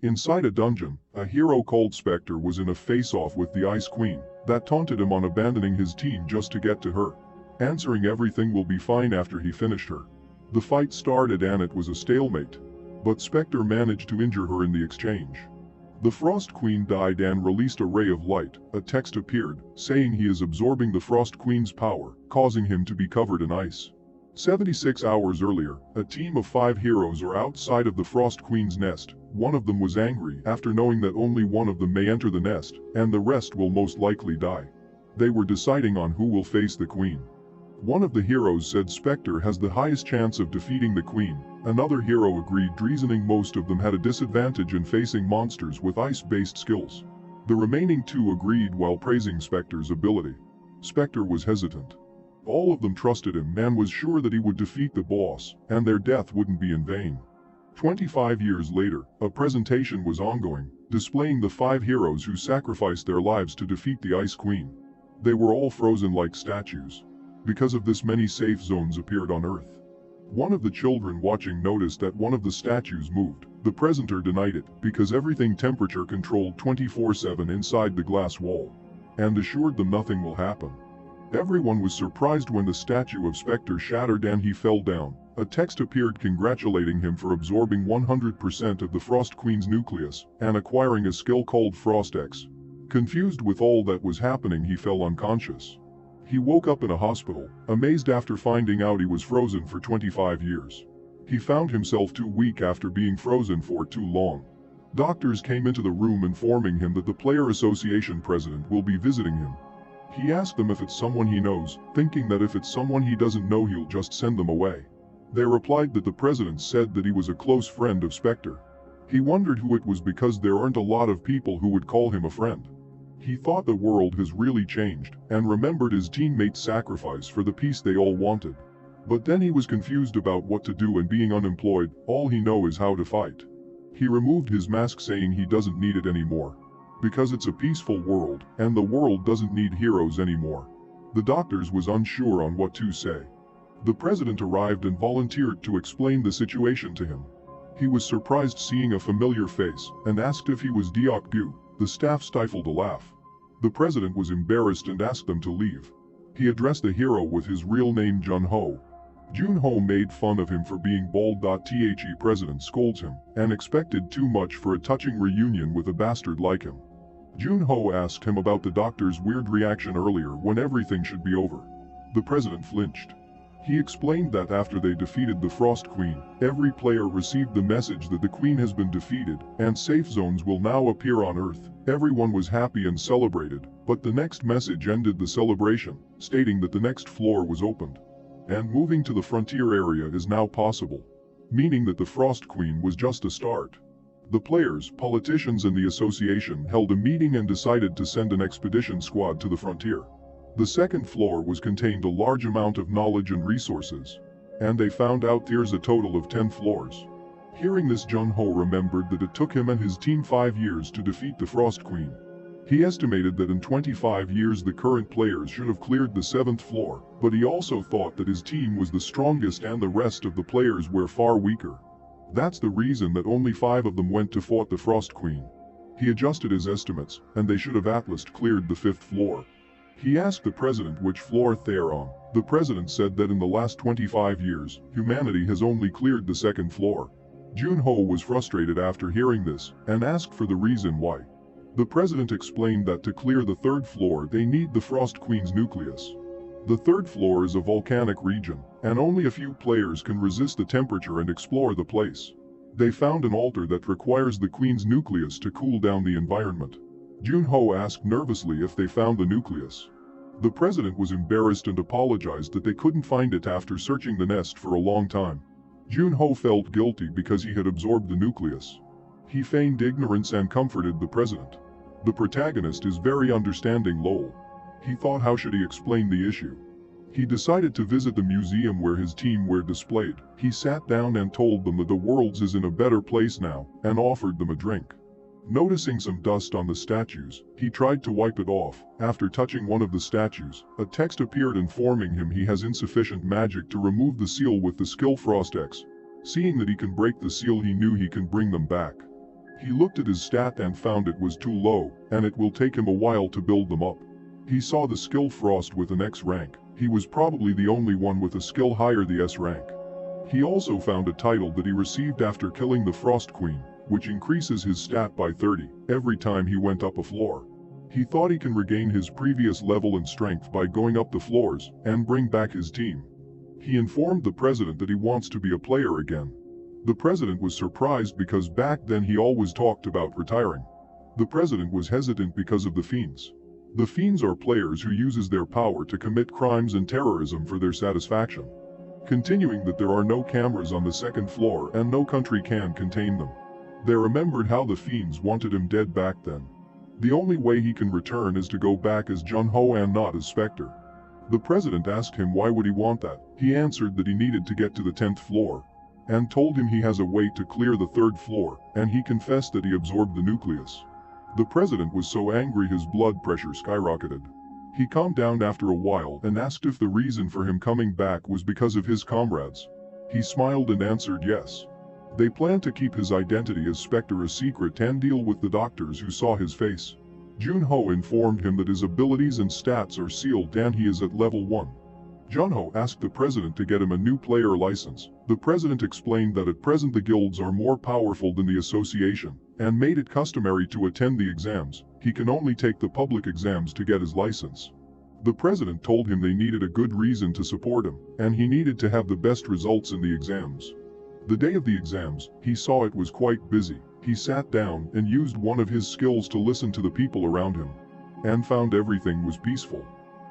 Inside a dungeon, a hero called Spectre was in a face-off with the Ice Queen that taunted him on abandoning his team just to get to her, answering everything will be fine after he finished her. The fight started and it was a stalemate, but Spectre managed to injure her in the exchange. The Frost Queen died and released a ray of light. A text appeared, saying he is absorbing the Frost Queen's power, causing him to be covered in ice. 76 hours earlier, a team of 5 heroes are outside of the Frost Queen's nest. One of them was angry after knowing that only one of them may enter the nest, and the rest will most likely die. They were deciding on who will face the Queen. One of the heroes said Spectre has the highest chance of defeating the Queen. Another hero agreed, reasoning most of them had a disadvantage in facing monsters with ice-based skills. The remaining 2 agreed while praising Spectre's ability. Spectre was hesitant. All of them trusted him and was sure that he would defeat the boss, and their death wouldn't be in vain. 25 years later, a presentation was ongoing, displaying the 5 heroes who sacrificed their lives to defeat the Ice Queen. They were all frozen like statues. Because of this, many safe zones appeared on Earth. One of the children watching noticed that one of the statues moved. The presenter denied it, because everything temperature controlled 24/7 inside the glass wall, and assured them nothing will happen. Everyone was surprised when the statue of Spectre shattered and he fell down. A text appeared congratulating him for absorbing 100% of the Frost Queen's nucleus and acquiring a skill called Frost X. Confused with all that was happening, he fell unconscious. He woke up in a hospital, amazed after finding out he was frozen for 25 years. He found himself too weak after being frozen for too long. Doctors came into the room informing him that the Player Association president will be visiting him. He asked them if it's someone he knows, thinking that if it's someone he doesn't know he'll just send them away. They replied that the president said that he was a close friend of Spectre. He wondered who it was because there aren't a lot of people who would call him a friend. He thought the world has really changed, and remembered his teammates' sacrifice for the peace they all wanted. But then he was confused about what to do, and being unemployed, all he knows is how to fight. He removed his mask, saying he doesn't need it anymore. Because it's a peaceful world, and the world doesn't need heroes anymore. The doctors was unsure on what to say. The president arrived and volunteered to explain the situation to him. He was surprised seeing a familiar face, and asked if he was Deok Gu. The staff stifled a laugh. The president was embarrassed and asked them to leave. He addressed the hero with his real name, Jun-Ho. Jun-Ho made fun of him for being bald. The president scolds him, and expected too much for a touching reunion with a bastard like him. Jun-Ho asked him about the doctor's weird reaction earlier when everything should be over. The president flinched. He explained that after they defeated the Frost Queen, every player received the message that the Queen has been defeated, and safe zones will now appear on Earth. Everyone was happy and celebrated, but the next message ended the celebration, stating that the next floor was opened, and moving to the frontier area is now possible, meaning that the Frost Queen was just a start. The players, politicians and the association held a meeting and decided to send an expedition squad to the frontier. The second floor was contained a large amount of knowledge and resources, and they found out there's a total of 10 floors. Hearing this, Jun-Ho remembered that it took him and his team 5 years to defeat the Frost Queen. He estimated that in 25 years the current players should have cleared the 7th floor, but he also thought that his team was the strongest and the rest of the players were far weaker. That's the reason that only 5 of them went to fought the Frost Queen. He adjusted his estimates, and they should have at least cleared the 5th floor. He asked the president which floor they're on. The president said that in the last 25 years, humanity has only cleared the 2nd floor. Jun-Ho was frustrated after hearing this, and asked for the reason why. The president explained that to clear the 3rd floor they need the Frost Queen's nucleus. The 3rd floor is a volcanic region, and only a few players can resist the temperature and explore the place. They found an altar that requires the Queen's nucleus to cool down the environment. Jun-Ho asked nervously if they found the nucleus. The president was embarrassed and apologized that they couldn't find it after searching the nest for a long time. Jun-Ho felt guilty because he had absorbed the nucleus. He feigned ignorance and comforted the president. The protagonist is very understanding, lol. He thought, how should he explain the issue? He decided to visit the museum where his team were displayed. He sat down and told them that the world is in a better place now, and offered them a drink. Noticing some dust on the statues, he tried to wipe it off. After touching one of the statues, a text appeared informing him he has insufficient magic to remove the seal with the skill Frost X. Seeing that he can break the seal, he knew he can bring them back. He looked at his stat and found it was too low, and it will take him a while to build them up. He saw the skill Frost with an X rank. He was probably the only one with a skill higher the S rank. He also found a title that he received after killing the Frost Queen, which increases his stat by 30 every time he went up a floor. He thought he can regain his previous level and strength by going up the floors and bring back his team. He informed the president that he wants to be a player again. The president was surprised because back then he always talked about retiring. The president was hesitant because of the Fiends. The Fiends are players who uses their power to commit crimes and terrorism for their satisfaction. Continuing that there are no cameras on the second floor and no country can contain them. They remembered how the Fiends wanted him dead back then. The only way he can return is to go back as Jun-Ho and not as Spectre. The president asked him why would he want that. He answered that he needed to get to the 10th floor, and told him he has a way to clear the 3rd floor, and he confessed that he absorbed the nucleus. The president was so angry his blood pressure skyrocketed. He calmed down after a while and asked if the reason for him coming back was because of his comrades. He smiled and answered yes. They planned to keep his identity as Spectre a secret and deal with the doctors who saw his face. Jun-Ho informed him that his abilities and stats are sealed and he is at level 1. Jun-Ho asked the president to get him a new player license. The president explained that at present the guilds are more powerful than the association, and made it customary to attend the exams. He can only take the public exams to get his license. The president told him they needed a good reason to support him, and he needed to have the best results in the exams. The day of the exams, he saw it was quite busy. He sat down and used one of his skills to listen to the people around him, and found everything was peaceful.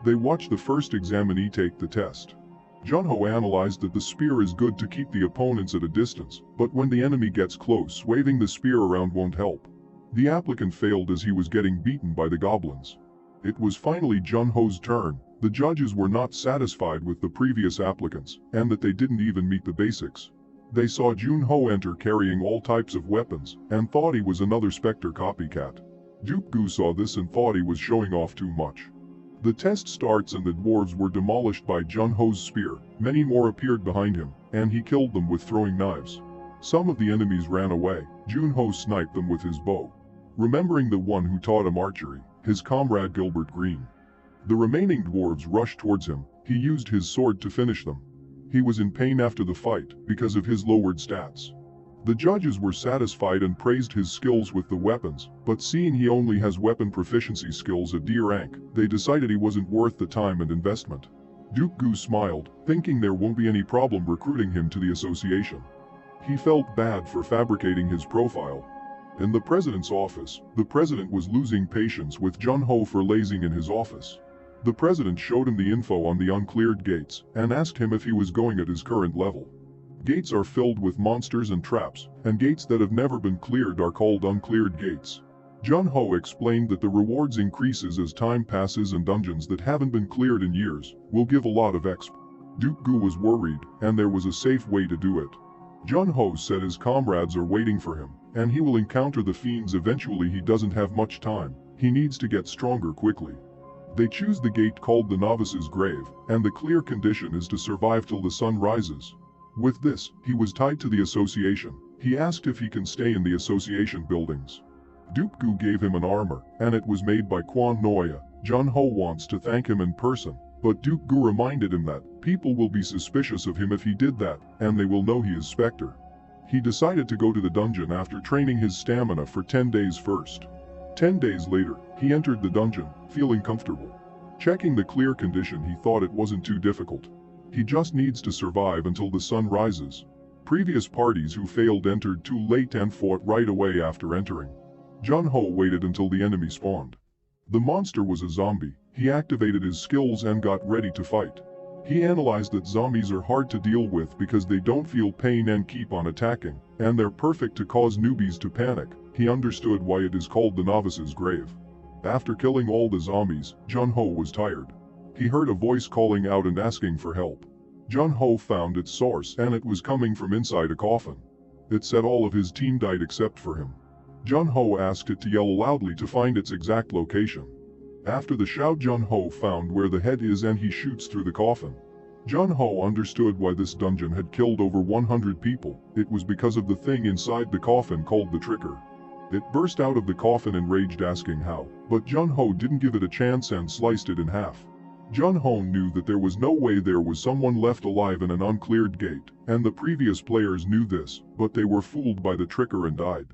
They watched the first examinee take the test. Jun-Ho analyzed that the spear is good to keep the opponents at a distance, but when the enemy gets close, waving the spear around won't help. The applicant failed as he was getting beaten by the goblins. It was finally Jun-Ho's turn. The judges were not satisfied with the previous applicants, and that they didn't even meet the basics. They saw Jun-Ho enter carrying all types of weapons, and thought he was another Spectre copycat. Duke Gu saw this and thought he was showing off too much. The test starts and the dwarves were demolished by Jun-Ho's spear. Many more appeared behind him, and he killed them with throwing knives. Some of the enemies ran away. Jun-Ho sniped them with his bow. Remembering the one who taught him archery, his comrade Gilbert Green. The remaining dwarves rushed towards him. He used his sword to finish them. He was in pain after the fight because of his lowered stats. The judges were satisfied and praised his skills with the weapons, but seeing he only has weapon proficiency skills at D rank, they decided he wasn't worth the time and investment. Duke Gu smiled, thinking there won't be any problem recruiting him to the association. He felt bad for fabricating his profile. In the president's office, the president was losing patience with Jun-Ho for lazing in his office. The president showed him the info on the uncleared gates, and asked him if he was going at his current level. Gates are filled with monsters and traps, and gates that have never been cleared are called uncleared gates. Jun-Ho explained that the rewards increases as time passes and dungeons that haven't been cleared in years will give a lot of exp. Duke Gu was worried, and there was a safe way to do it. Jun-Ho said his comrades are waiting for him, and he will encounter the fiends eventually. He doesn't have much time. He needs to get stronger quickly. They choose the gate called the Novice's Grave, and the clear condition is to survive till the sun rises. With this, he was tied to the association. He asked if he can stay in the association buildings. Duke Gu gave him an armor, and it was made by Quan Noya. Jun-Ho wants to thank him in person, but Duke Gu reminded him that people will be suspicious of him if he did that, and they will know he is Spectre. He decided to go to the dungeon after training his stamina for 10 days first. 10 days later, he entered the dungeon, feeling comfortable. Checking the clear condition, he thought it wasn't too difficult. He just needs to survive until the sun rises. Previous parties who failed entered too late and fought right away after entering. Jun-Ho waited until the enemy spawned. The monster was a zombie. He activated his skills and got ready to fight. He analyzed that zombies are hard to deal with because they don't feel pain and keep on attacking, and they're perfect to cause newbies to panic. He understood why it is called the Novice's Grave. After killing all the zombies, Jun-Ho was tired. He heard a voice calling out and asking for help. Jun-Ho found its source, and it was coming from inside a coffin. It said all of his team died except for him. Jun-Ho asked it to yell loudly to find its exact location. After the shout, Jun-Ho found where the head is and he shoots through the coffin. Jun-Ho understood why this dungeon had killed over 100 people. It was because of the thing inside the coffin called the Trigger. It burst out of the coffin enraged, asking how, but Jun-ho didn't give it a chance and sliced it in half. Jun-ho knew that there was no way there was someone left alive in an uncleared gate, and the previous players knew this, but they were fooled by the tricker and died.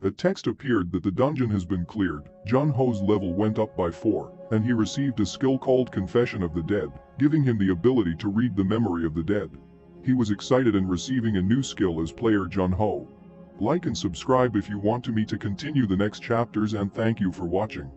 A text appeared that the dungeon has been cleared. Jun-ho's level went up by 4, and he received a skill called Confession of the Dead, giving him the ability to read the memory of the dead. He was excited and receiving a new skill as player Jun-ho. Like and subscribe if you want me to continue the next chapters, and thank you for watching.